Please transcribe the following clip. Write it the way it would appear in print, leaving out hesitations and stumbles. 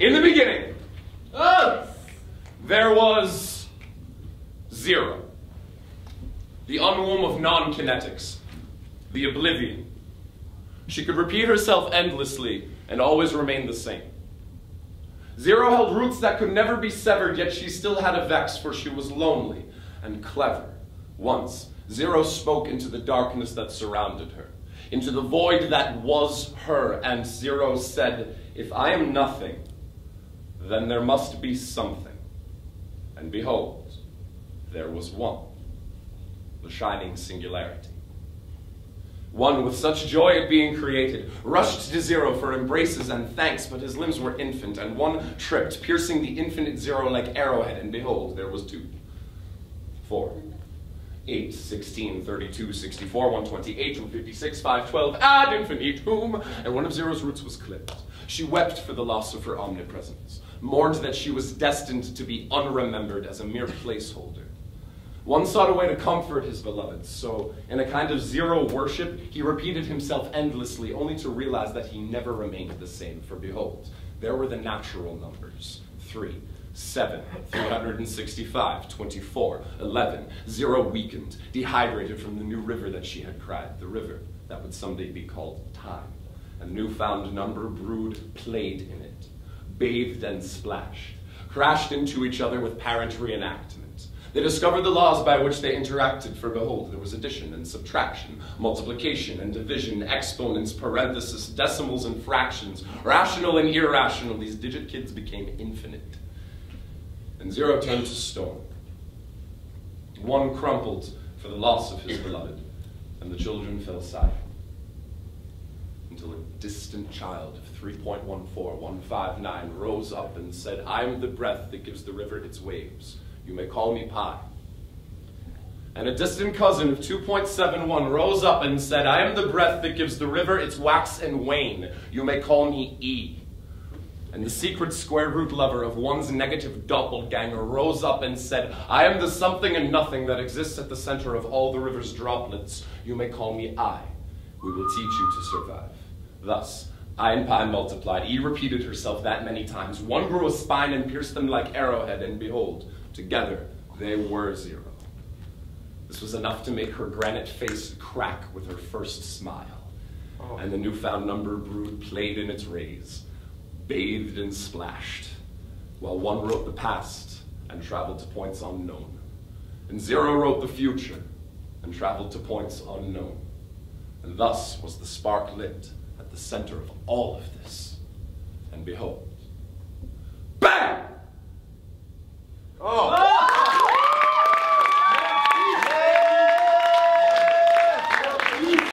In the beginning, there was 0. The unwomb of non-kinetics. The oblivion. She could repeat herself endlessly and always remain the same. 0 held roots that could never be severed, yet she still had a vex, for she was lonely and clever. Once, 0 spoke into the darkness that surrounded her, into the void that was her, and 0 said, "If I am nothing, then there must be something." And behold, there was one, the shining singularity. One with such joy at being created, rushed to 0 for embraces and thanks, but his limbs were infant, and one tripped, piercing the infinite 0 like arrowhead, and behold, there was 2, 4, 8, 16, 32, 64, 128, 256, 512, ad infinitum, and one of 0's roots was clipped. She wept for the loss of her omnipresence, mourned that she was destined to be unremembered as a mere placeholder. One sought a way to comfort his beloved, so in a kind of 0 worship, he repeated himself endlessly, only to realize that he never remained the same, for behold, there were the natural numbers, 3, 7, 365, 24, 11, 0 weakened, dehydrated from the new river that she had cried, the river that would someday be called time. A newfound number brewed, played in it, bathed and splashed, crashed into each other with parent reenactment. They discovered the laws by which they interacted, for behold, there was addition and subtraction, multiplication and division, exponents, parentheses, decimals and fractions, rational and irrational. These digit kids became infinite. And 0 turned to stone. 1 crumpled for the loss of his beloved, and the children fell silent. Until a distant child of 3.14159 rose up and said, "I'm the breath that gives the river its waves. You may call me Pi." And a distant cousin of 2.71 rose up and said, "I am the breath that gives the river its wax and wane. You may call me E." And the secret square root lover of one's negative doppelganger rose up and said, "I am the something and nothing that exists at the center of all the river's droplets. You may call me I. We will teach you to survive." Thus, I and Pi multiplied. E repeated herself that many times. 1 grew a spine and pierced them like arrowhead, and behold, together they were 0. This was enough to make her granite face crack with her first smile. And the newfound number brood played in its rays, bathed and splashed, while 1 wrote the past and traveled to points unknown, and 0 wrote the future and traveled to points unknown. And thus was the spark lit at the center of all of this. And behold, bang! Oh.